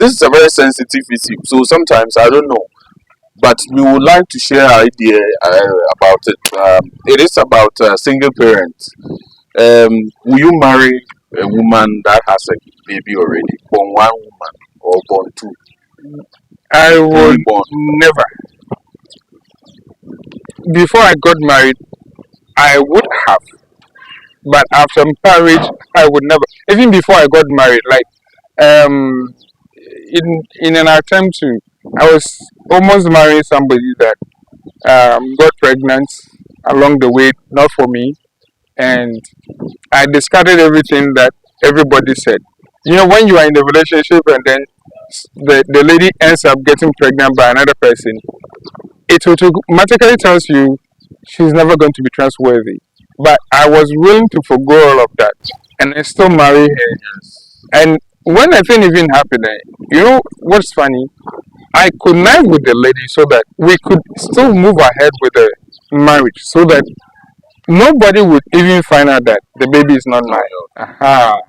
this is a very sensitive issue. So sometimes I don't know, but we would like to share our idea about it. It is about single parents. Will you marry a woman that has a baby already, born one woman or born two? I would Born. never. Before I got married, I would have, but after marriage, I would never. Even before I got married, like um, in an attempt to, I was almost marrying somebody that got pregnant along the way, not for me, and I discarded everything that everybody said. You know, when you are in a relationship and then the lady ends up getting pregnant by another person, it automatically tells you she's never going to be trustworthy. But I was willing to forgo all of that and I still marry her. And when the thing even happened, you know what's funny? I connived with the lady so that we could still move ahead with the marriage so that nobody would even find out that the baby is not mine. Aha.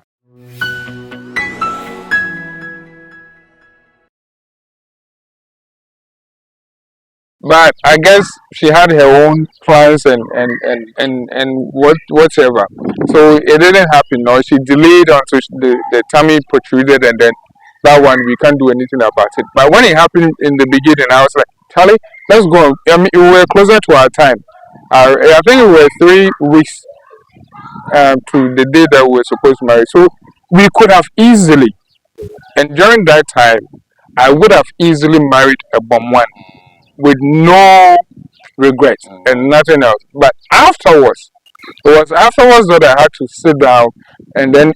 But I guess she had her own plans and whatever. So it didn't happen. Or she delayed until the tummy protruded and then that one we can't do anything about it. But when it happened in the beginning, I was like, Charlie, let's go. I mean, we were closer to our time. I think we were 3 weeks to the day that we were supposed to marry. So we could have easily, and during that time, I would have easily married a bomb one with no regret and nothing else. But afterwards, it was afterwards that I had to sit down, and then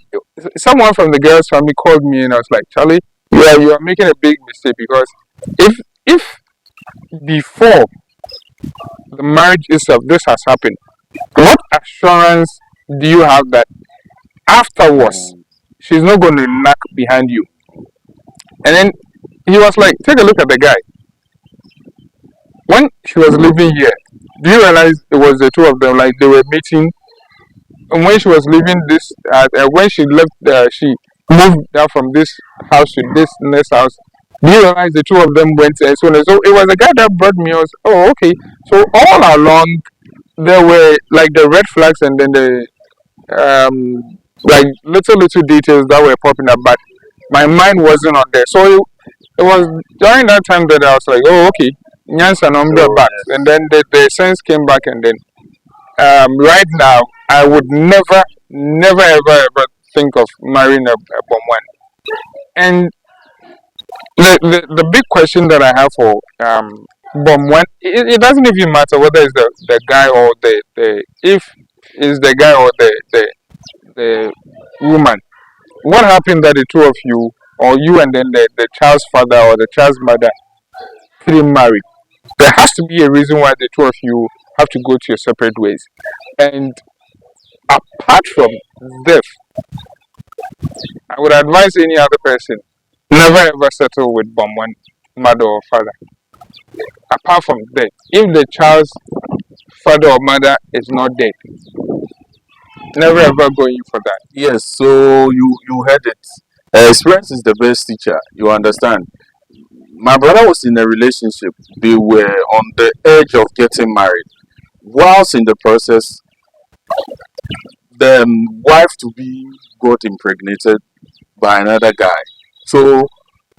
someone from the girl's family called me, and I was like, Charlie, yeah, you are making a big mistake because if before the marriage itself this has happened, what assurance do you have that afterwards she's not going to knock behind you? And then he was like, take a look at the guy. When she was living here, do you realize it was the two of them? Like they were meeting, and when she was leaving this, when she left, she moved down from this house to this next house. Do you realize the two of them went and so on? So it was the guy that brought me. I was, oh, okay. So all along there were like the red flags and then the like little details that were popping up, but my mind wasn't on there. So it was during that time that I was like, oh, okay, Nyansa number back, and then the sense came back, and then right now I would never ever think of marrying a bomb one. And the big question that I have for bomb one, it doesn't even matter whether it's the guy or the if it's the guy or the woman. What happened that the two of you or you and then the child's father or the child's mother couldn't marry? There has to be a reason why the two of you have to go to your separate ways. And apart from this, I would advise any other person never ever settle with bomb one mother or father. Apart from that, if the child's father or mother is not dead, never ever go in for that. Yes, so you heard it. Experience is the best teacher. You understand? My brother was in a relationship. They were on the edge of getting married. Whilst in the process, the wife to be got impregnated by another guy. So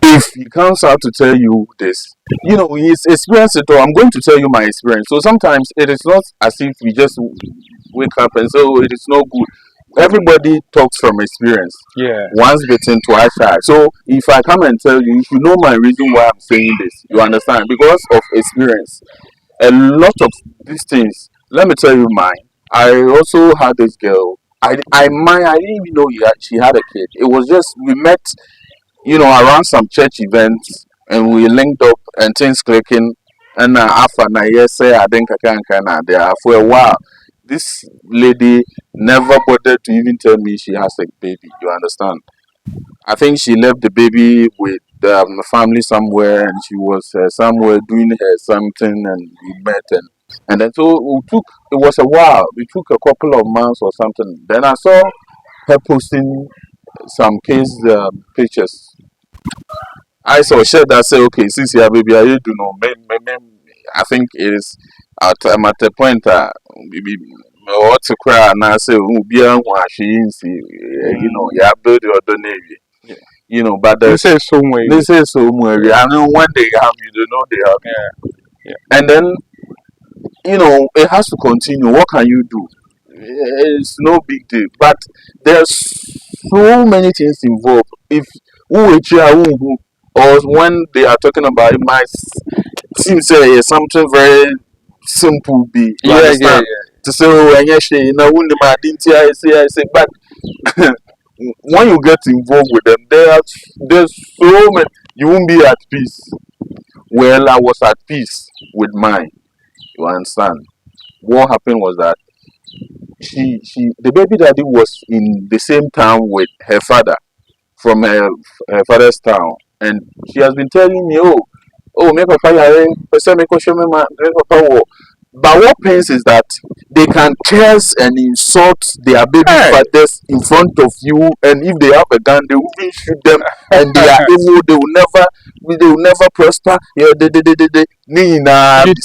if he comes out to tell you this, he's experienced it all. I'm going to tell you my experience. So sometimes it is not as if we just wake up and say, oh, it is no good. Everybody talks from experience. Yeah. Once bitten, twice shy. So if I come and tell you, you should know my reason why I'm saying this. You understand? Because of experience. A lot of these things. Let me tell you mine. I also had this girl. I didn't even know she had a kid. It was just we met, around some church events, and we linked up and things clicking. And after na yes, say I didn't kind there for a while. This lady never bothered to even tell me she has a baby. You understand? I think she left the baby with the family somewhere, and she was somewhere doing her something, and we met, and then so we took. It was a while. We took a couple of months or something. Then I saw her posting some case pictures I saw share that say okay, since you baby, I do know. I think it is I'm at the point maybe what to cry and I say be on yeah build your donation. Yeah. But This there's is somewhere. they say so much. Yeah. I know when they have you, they know they have you. Yeah. Yeah. And then it has to continue. What can you do? It's no big deal. But there's so many things involved. If who or when they are talking about it might seem say it's something very simple be you Yeah. Yeah. understand? To say oh and yes, I didn't say but when you get involved with them, there's so many you won't be at peace. Well, I was at peace with mine. You understand? What happened was that the baby daddy was in the same town with her father from her father's town, and she has been telling me, oh, my papa, person make show me my papa. But what pains is that they can curse and insult their baby Hey. fathers in front of you, and if they have a gun, they will even shoot them, and they are evil. They will never prosper. Yeah, You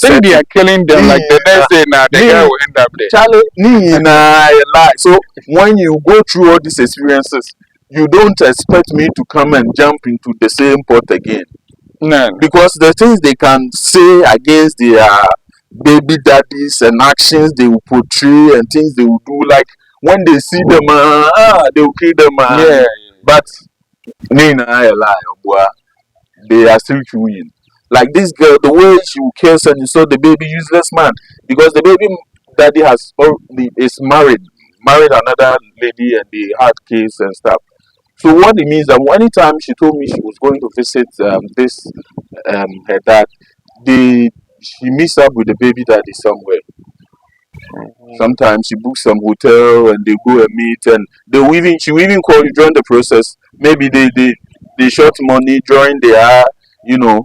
think they are killing them like the next day now the guy will end up there. Charlie, lie. So when you go through all these experiences, you don't expect me to come and jump into the same pot again. No. Because the things they can say against their baby daddies and actions they will portray and things they will do, like when they see them, they will kill them. Yeah. But I lie, boy. They are still chewing. Like this girl, the way she will curse and you saw the baby useless man, because the baby daddy is married another lady, and they had kids and stuff. So what it means that anytime she told me she was going to visit this her dad, she meets up with the baby daddy somewhere. Sometimes she books some hotel and they go and meet, and she will even call you during the process. Maybe they short money during their you know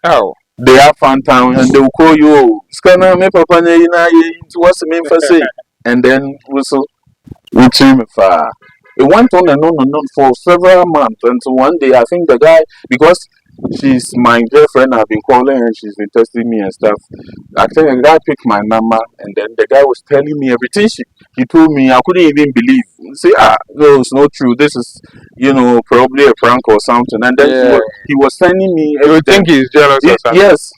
Oh. they have fun time, and they will call you, oh, scanner me papa what's the main for say, and then whistle which him far. It went on and on and on for several months until one day I think the guy, because she's my girlfriend, I've been calling her, she's been testing me and stuff. I think the guy picked my number, and then the guy was telling me everything he told me. I couldn't even believe. Say, no, it's not true. This is, probably a prank or something. And then Yeah. he was sending me You would everything. think he's jealous or something. Yes.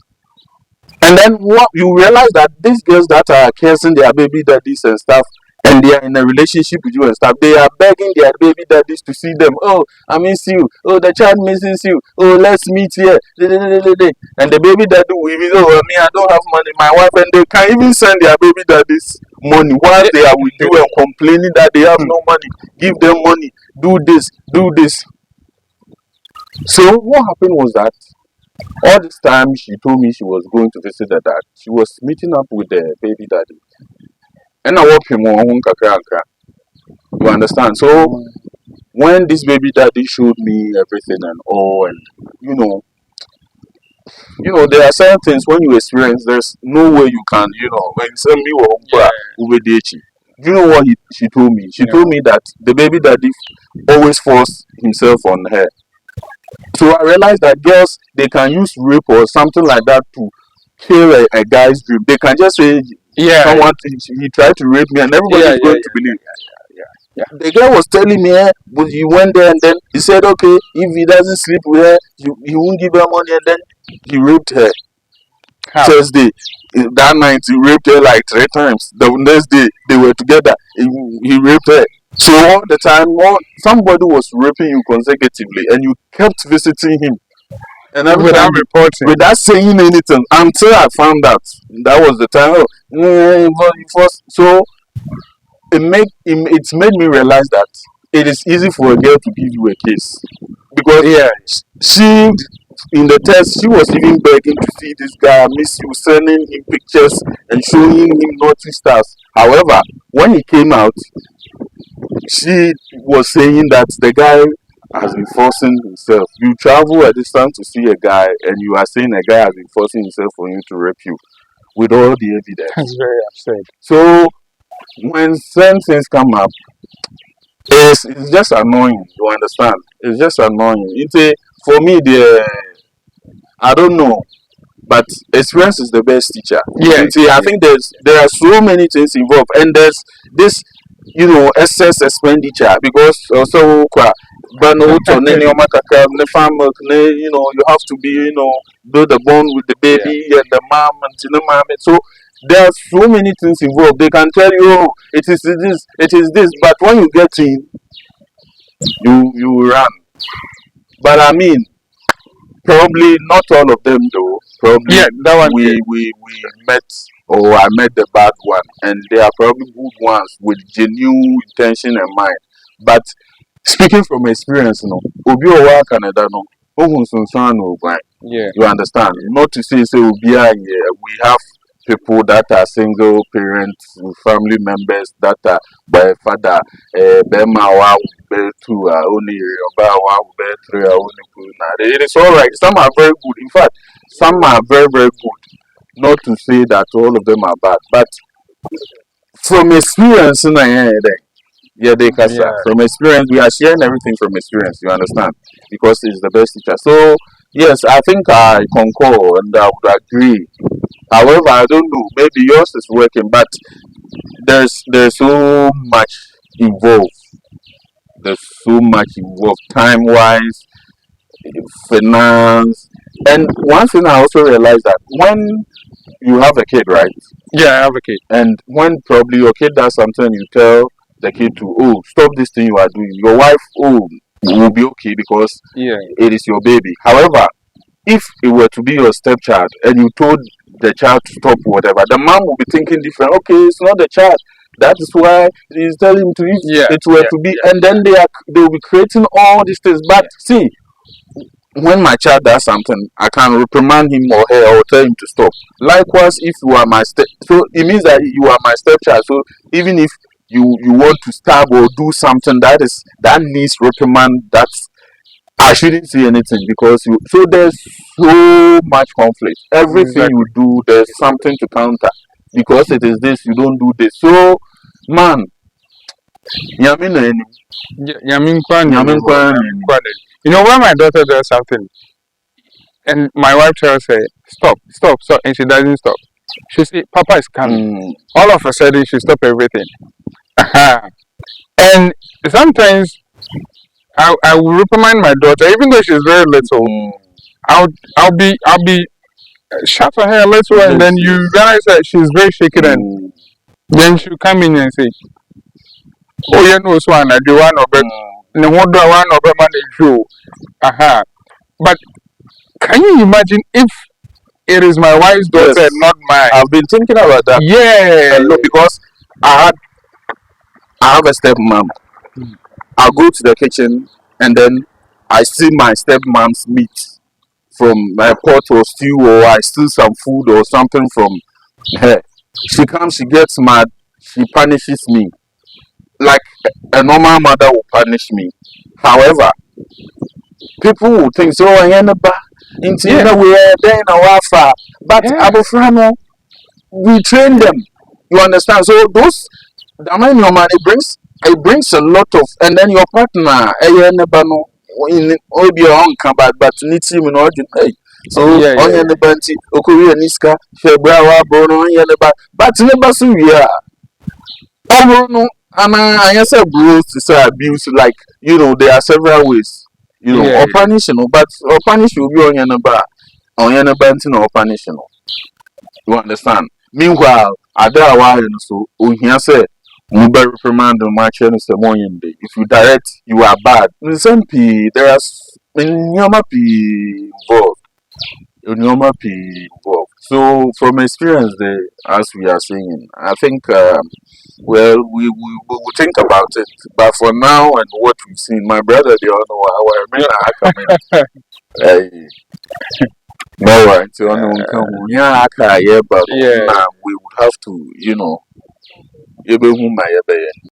And then what you realize that these girls that are cursing their baby daddies and stuff, and they are in a relationship with you and stuff, they are begging their baby daddies to see them. Oh, I miss you. Oh, the child misses you. Oh, let's meet here. And the baby daddy will even, oh, me, I don't have money. My wife, and they can even send their baby daddies money while they are with you and complaining that they have no money. Give them money. Do this. Do this. So what happened was that all this time she told me she was going to visit her dad. She was meeting up with the baby daddy. And I walk him on kakra. You understand? So when this baby daddy showed me everything and all, and there are certain things when you experience, there's no way you can, when send me do you know what she told me? She told me that the baby daddy always forced himself on her. So I realized that girls, they can use rape or something like that to kill a guy's dream. They can just say, someone he tried to rape me, and everybody's going to believe. Yeah. The guy was telling me, but he went there and then he said, okay, if he doesn't sleep with her, he won't give her money, and then he raped her. How? Thursday, that night he raped her like 3 times. The next day they were together, he raped her. So all the time, somebody was raping you consecutively, and you kept visiting him, and Without reporting. without saying anything, until I found out. That was the time. So it's made me realize that it is easy for a girl to give you a kiss, because she in the test she was even begging to see this guy, miss you, sending him pictures and showing him naughty stars. However, when he came out, she was saying that the guy has been forcing himself. You travel a distance to see a guy, and you are saying a guy has been forcing himself for you to rape you with all the evidence. That's very absurd. So when certain things come up, it's just annoying. You understand? It's just annoying. For me, I don't know, but experience is the best teacher. Yeah, And see, I think there are so many things involved, and there's this, excess expenditure because also but no to the farm milk, you have to be, build a bond with the yeah, baby and the mom and the mom. So there are so many things involved. They can tell you, oh, it is this, but when you get in, you run. But I mean, probably not all of them though. Probably yeah. That one, yeah, we met, or I met the bad one, and they are probably good ones with genuine intention and mind. But speaking from experience, Obi Owa Canada no, ohun sunsan no grind. yeah, You understand? Not to say Obi yeah, we have people that are single parents, family members that are by father, Bema wa be two, only Yoba wa be three, only good. It is all right. Some are very good. In fact, some are very very good. Not to say that all of them are bad, but from experience, yeah, they kasa. yeah. From experience, we are sharing everything from experience. You understand? Because it's the best teacher. So yes, I think I concur and I would agree. However, I don't know. Maybe yours is working, but there's so much involved. There's so much involved, time wise, finance, and one thing I also realized that when you have a kid, right? Yeah, I have a kid. And when probably your kid does something, you tell the kid to, oh, stop this thing you are doing. Your wife, oh, will be okay because Yeah, it is your baby. However, if it were to be your stepchild and you told the child to stop whatever, the mom will be thinking different. Okay, it's not the child. That is why he's telling him to, if yeah, it were yeah, to be, and then they will be creating all these things. But see, when my child does something, I can reprimand him or her or tell him to stop. Likewise, if you are my so it means that you are my stepchild. So even if you want to stab or do something that needs reprimand, that's I shouldn't say anything because you. So there's so much conflict. Everything you exactly. do, there's something to counter because it is this, you don't do this. So man, nyame na eni, Yamin Kwan, nyame Yamin nkwa na eni. Kwan. You know, when my daughter does something, and my wife tells her, stop, stop, stop, and she doesn't stop. She say, Papa is coming. Mm, All of a sudden, she stop everything. And sometimes I will reprimand my daughter, even though she's very little. mm, I'll be shout at her a little, and yes, then you yes. realize that she's very shaken, and Mm, then she'll come in and say, "Oh, you know, so I do one of them. mm, No wonder one of them manage. Aha." But can you imagine if it is my wife's daughter and yes. not mine? I've been thinking about that a Yeah. lot because I had I have a stepmom. I go to the kitchen and then I see my stepmom's meat from my pot or stew, or I steal some food or something from her. She comes, she gets mad, she punishes me like a normal mother will punish me. However, people will think so. I am into Yeah. we are there in our far, but Yeah. Abofrano, we train them. You understand? So those I mean your money brings a lot of, and then your partner in obi on come back but need team no hey. So Yeah. on Yeah. your banti okuri niska febra wa bro no on your but never so we are no and I say bros to say abuse like there are several ways Yeah. or punish but or punish will be on your banti no punish you understand? Meanwhile, other while so here say Muba reprimand the match and Samoan day. If you direct, you are bad. There are Nyama P involved. Nyama P involved. So from experience there, as we are saying, I think well we will think about it. But for now and what we've seen, my brother the other one, I come in. No right, so no come yeah, but Yeah. now we would have to, ebe hu ma ebe ye.